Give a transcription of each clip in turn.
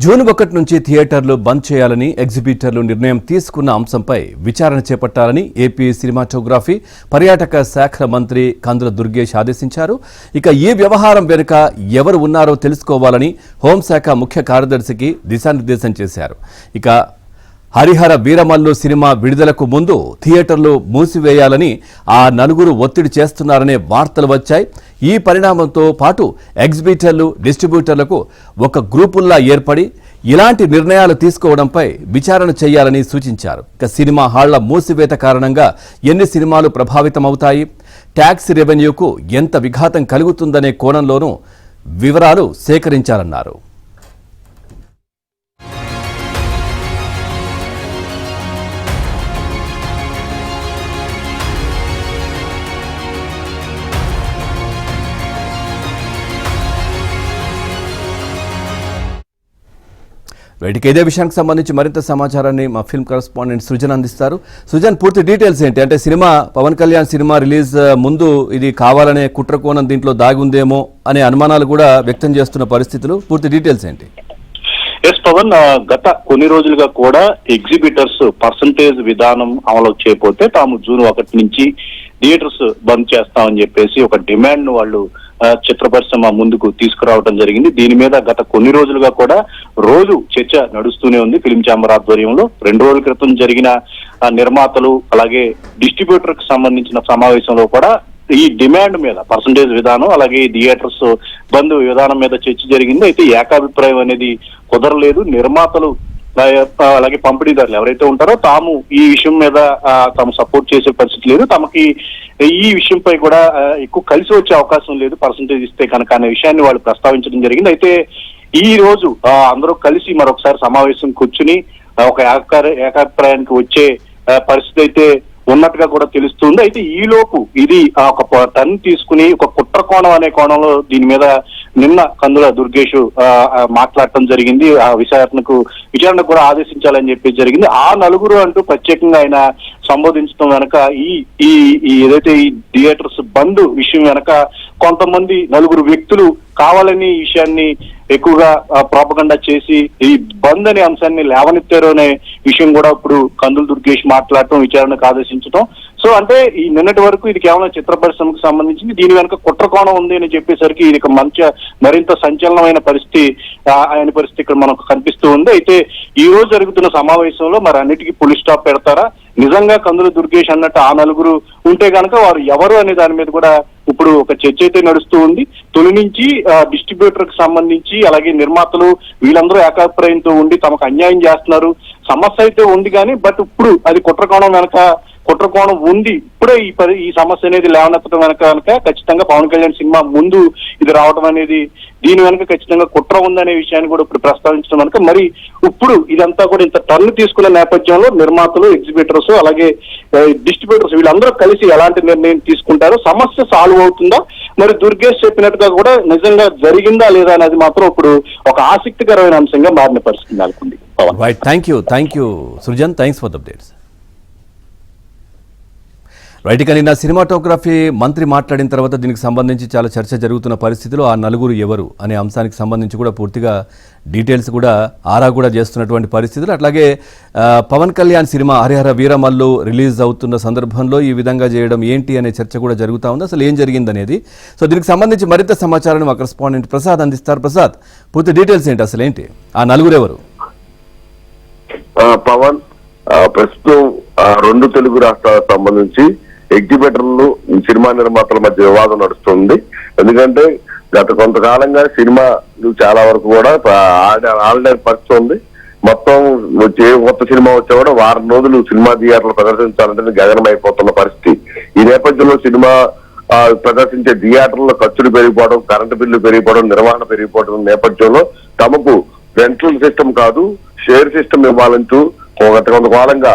June 1 నుంచి థియేటర్లు బంద్ చేయాలని ఎగ్జిబిటర్లు నిర్ణయం తీసుకున్న అంశంపై విచారణ చేపట్టాలని ఏపీ సినిమాటోగ్రఫీ పర్యాటక శాఖ మంత్రి కందుల దుర్గేష్ ఆదేశించారు. ఇక ఈ వ్యవహారం వెనుక ఎవరు ఉన్నారో తెలుసుకోవాలని హోంశాఖ ముఖ్య కార్యదర్శికి దిశానిర్దేశం చేశారు. ఇక హరిహర వీరమల్లు సినిమా విడుదలకు ముందు థియేటర్లు మూసివేయాలని ఆ నలుగురు ఒత్తిడి చేస్తున్నారనే వార్తలు వచ్చాయి. ఈ పరిణామంతో పాటు ఎగ్జిబిటర్లు, డిస్ట్రిబ్యూటర్లకు ఒక గ్రూపుల్లా ఏర్పడి ఇలాంటి నిర్ణయాలు తీసుకోవడంపై విచారణ చేయాలని సూచించారు. ఇక సినిమా హాళ్ల మూసివేత కారణంగా ఎన్ని సినిమాలు ప్రభావితమవుతాయి, ట్యాక్స్ రెవెన్యూకు ఎంత విఘాతం కలుగుతుందనే కోణంలోనూ వివరాలు సేకరించాలన్నారు. రైట్కి ఇదే విషయానికి సంబంధించి మరింత సమాచారాన్ని మా ఫిల్మ్ కరెస్పాండెంట్ సృజన్ అందిస్తారు. సృజన్, పూర్తి డీటెయిల్స్ ఏంటి? అంటే cinema Pawan Kalyan cinema release ముందు ఇది కావాలనే కుట్రకోణం దీంట్లో దాగి ఉందేమో అనే అనుమానాలు కూడా వ్యక్తం చేస్తున్న పరిస్థితులు, పూర్తి డీటెయిల్స్ ఏంటి? ఎస్ పవన్, గత కొన్ని రోజులుగా కూడా ఎగ్జిబిటర్స్ పర్సంటేజ్ విధానం అమలు చేయకపోతే తాము జూన్ 1 నుంచి థియేటర్స్ బంద్ చేస్తామని చెప్పేసి ఒక డిమాండ్ ను వాళ్ళు చిత్ర పరిశ్రమ ముందుకు తీసుకురావడం జరిగింది. దీని మీద గత కొన్ని రోజులుగా కూడా రోజు చర్చ నడుస్తూనే ఉంది. ఫిల్మ్ ఛాంబర్ ఆధ్వర్యంలో 2 రోజుల క్రితం జరిగిన నిర్మాతలు అలాగే డిస్ట్రిబ్యూటర్ కి సంబంధించిన సమావేశంలో కూడా ఈ డిమాండ్ మీద పర్సంటేజ్ విధానం అలాగే థియేటర్స్ బంద్ విధానం మీద చర్చ జరిగింది. అయితే ఏకాభిప్రాయం అనేది కుదరలేదు. నిర్మాతలు అలాగే పంపిణీదారులు ఎవరైతే ఉంటారో తాము ఈ విషయం మీద తాము సపోర్ట్ చేసే పరిస్థితి లేదు, తమకి ఈ విషయంపై కూడా ఎక్కువ కలిసి వచ్చే అవకాశం లేదు పర్సంటేజ్ ఇస్తే కనుక అనే విషయాన్ని వాళ్ళు ప్రస్తావించడం జరిగింది. అయితే ఈ రోజు అందరూ కలిసి మరొకసారి సమావేశం కూర్చుని ఒక ఏకాభిప్రాయానికి వచ్చే పరిస్థితి అయితే ఉన్నట్టుగా కూడా తెలుస్తుంది. అయితే ఈ లోపు ఇది ఒక టర్న్ తీసుకుని ఒక కుట్ర కోణం అనే కోణంలో దీని మీద నిన్న కందుల దుర్గేష్ మాట్లాడటం జరిగింది. ఆ విచారణకు కూడా ఆదేశించాలని చెప్పి జరిగింది. ఆ నలుగురు అంటూ ప్రత్యేకంగా ఆయన సంబోధించడం వెనక ఈ ఏదైతే ఈ థియేటర్స్ బంద్ విషయం వెనక కొంతమంది నలుగురు వ్యక్తులు కావాలని ఈ విషయాన్ని ఎక్కువగా ప్రాపగండా చేసి ఈ బంద్ అనే అంశాన్ని లేవనెత్తారు అనే విషయం కూడా ఇప్పుడు కందుల దుర్గేష్ మాట్లాడటం, విచారణకు ఆదేశించడం. సో అంటే ఈ నిన్నటి వరకు ఇది కేవలం చిత్ర పరిశ్రమకు సంబంధించింది, దీని వెనక కుట్రకోణం ఉంది అని చెప్పేసరికి ఇది మరింత సంచలనమైన పరిస్థితి ఇక్కడ మనకు కనిపిస్తూ ఉంది. అయితే ఈ రోజు జరుగుతున్న సమావేశంలో మరి అన్నిటికీ పులి స్టాప్ పెడతారా, నిజంగా కందుల దుర్గేష్ అన్నట్టు ఆ నలుగురు ఉంటే కనుక వారు ఎవరు అనే దాని మీద కూడా ఇప్పుడు ఒక చర్చ అయితే నడుస్తూ ఉంది. తొలి నుంచి డిస్ట్రిబ్యూటర్ కి సంబంధించి అలాగే నిర్మాతలు వీళ్ళందరూ ఏకాభిప్రాయంతో ఉండి తమకు అన్యాయం చేస్తున్నారు, సమస్య అయితే ఉంది కానీ బట్ ఇప్పుడు అది కుట్రకోణం ఉంది. ఇప్పుడే ఈ సమస్య అనేది లేవనెత్తడం వెనక ఖచ్చితంగా పవన్ కళ్యాణ్ సినిమా ముందు ఇది రావడం అనేది దీని వెనక ఖచ్చితంగా కుట్ర ఉందనే విషయాన్ని కూడా ఇప్పుడు ప్రస్తావించడం వెనక మరి ఇప్పుడు ఇదంతా కూడా ఇంత టర్న్ తీసుకున్న నేపథ్యంలో నిర్మాతలు, ఎగ్జిబిటర్స్ అలాగే డిస్ట్రిబ్యూటర్స్ వీళ్ళందరూ కలిసి ఎలాంటి నిర్ణయం తీసుకుంటారో, సమస్య సాల్వ్ అవుతుందా, మరి దుర్గేష్ చెప్పినట్టుగా కూడా నిజంగా జరిగిందా లేదా అనేది మాత్రం ఇప్పుడు ఒక ఆసక్తికరమైన అంశంగా మారిన పరిస్థితి నెలకొంది. Thank you Srujan, thanks for the updates. Right, ఇక నిన్న సినిమాటోగ్రఫీ మంత్రి మాట్లాడిన తర్వాత దీనికి సంబంధించి చాలా చర్చ జరుగుతున్న పరిస్థితిలో ఆ నలుగురు ఎవరు అనే అంశానికి సంబంధించి కూడా పూర్తిగా డీటెయిల్స్ కూడా ఆరా కూడా చేస్తున్నటువంటి పరిస్థితులు. అట్లాగే పవన్ కళ్యాణ్ సినిమా హరిహర వీరమల్లు రిలీజ్ అవుతున్న సందర్భంలో ఈ విధంగా చేయడం ఏంటి అనే చర్చ కూడా జరుగుతూ ఉంది. అసలు ఏం జరిగిందనేది, సో దీనికి సంబంధించి మరింత సమాచారాన్ని మా కరెస్పాండెంట్ ప్రసాద్ అందిస్తారు. ప్రసాద్, పూర్తి డీటెయిల్స్ ఏంటి, అసలు ఏంటి ఆ నలుగురు ఎవరు? పవన్, ప్రస్తుతం 2 తెలుగు రాష్ట్రాలకు సంబంధించి ఎగ్జిబిటర్లు, సినిమా నిర్మాతల మధ్య వివాదం నడుస్తుంది. ఎందుకంటే గత కొంతకాలంగా సినిమా చాలా వరకు కూడా ఆల్రెడీ పరిస్థితి ఉంది. మొత్తం కొత్త సినిమా వచ్చా కూడా వారం రోజులు సినిమా థియేటర్లు ప్రదర్శించాలంటే గగనం అయిపోతున్న పరిస్థితి. ఈ నేపథ్యంలో సినిమా ప్రదర్శించే థియేటర్లో ఖర్చులు పెరిగిపోవడం, కరెంటు బిల్లు పెరిగిపోవడం, నిర్వహణ పెరిగిపోవడం నేపథ్యంలో తమకు రెంటల్ సిస్టమ్ కాదు షేర్ సిస్టమ్ ఇవ్వాలంటూ గత కొంతకాలంగా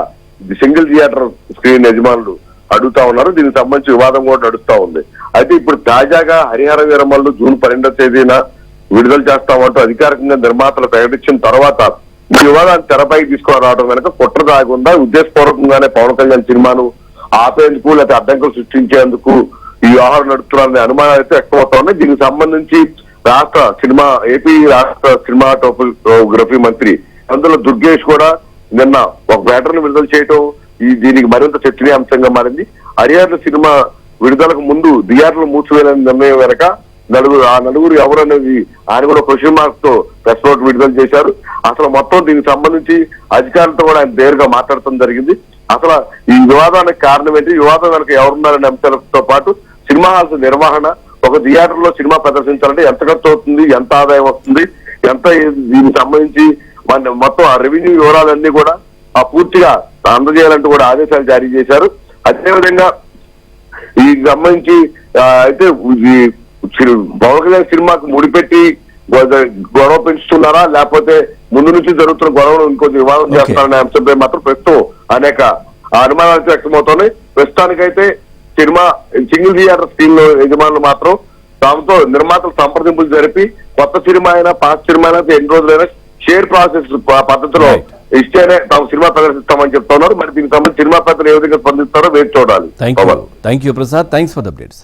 సింగిల్ థియేటర్ స్క్రీన్ యజమానులు అడుగుతా ఉన్నారు. దీనికి సంబంధించి వివాదం కూడా నడుస్తా ఉంది. అయితే ఇప్పుడు తాజాగా హరిహర వీరమల్లు జూన్ 12వ తేదీన విడుదల చేస్తామంటూ అధికారికంగా నిర్మాతలు ప్రకటించిన తర్వాత ఈ వివాదాన్ని తెరపైకి తీసుకొని రావడం వెనక కుట్ర దాగుందా, ఉద్దేశపూర్వకంగానే పవన్ కళ్యాణ్ సినిమాను ఆపేందుకు లేకపోతే అడ్డంకులు సృష్టించేందుకు ఈ వ్యవహారం నడుపుతున్నారనే అనుమానాలు అయితే ఎక్కువ అవుతా ఉన్నాయి. దీనికి సంబంధించి ఏపీ రాష్ట్ర సినిమాటోగ్రఫీ మంత్రి అందులో దుర్గేష్ కూడా నిన్న ఒక బ్యాటర్ను విడుదల చేయటం దీనికి మరింత చర్చనీయాంశంగా మారింది. హరియాణ సినిమా విడుదలకు ముందు థియేటర్లు మూసివేయాలని నిర్ణయం వెనక నలుగురు ఎవరనేది ఆయన కూడా క్వశ్చన్ మార్క్ తో ప్రెస్ నోట్ విడుదల చేశారు. అసలు మొత్తం దీనికి సంబంధించి అధికారులతో కూడా ఆయన నేరుగా మాట్లాడటం జరిగింది. అసలు ఈ వివాదానికి కారణం ఏంటి, వివాదం వెనక ఎవరున్నారనే అంశాలతో పాటు సినిమా హాల్స్ నిర్వహణ, ఒక థియేటర్ లో సినిమా ప్రదర్శించాలంటే ఎంత ఖర్చు అవుతుంది, ఎంత ఆదాయం వస్తుంది, ఎంత దీనికి సంబంధించి మొత్తం ఆ రెవెన్యూ వివరాలన్నీ కూడా పూర్తిగా అందజేయాలంటూ కూడా ఆదేశాలు జారీ చేశారు. అదేవిధంగా ఈ సంబంధించి అయితే పవన్ కళ్యాణ్ సినిమాకు ముడిపెట్టి గొడవ పెంచుతున్నారా, లేకపోతే ముందు నుంచి జరుగుతున్న గొడవను ఇంకొంచెం వివాదం చేస్తారనే అంశంపై మాత్రం ప్రస్తుతం అనేక అనుమానాలు వ్యక్తమవుతున్నాయి. ప్రస్తుతానికైతే సినిమా సింగిల్ థియేటర్ స్క్రీన్ లో యజమానులు మాత్రం దాంతో నిర్మాతలు సంప్రదింపులు జరిపి కొత్త సినిమా అయినా పాత సినిమా అయినా ఎన్ని రోజులైనా షేర్ ప్రాసెస్ పద్ధతిలో ఇస్తేనే తాము సినిమా ప్రదర్శిస్తామని చెప్తున్నారు. మరి దీనికి సంబంధించి సినిమా పెద్దలు ఏ విధంగా స్పందిస్తారో వేచి చూడాలి. Thank you Prasad, thanks for the updates.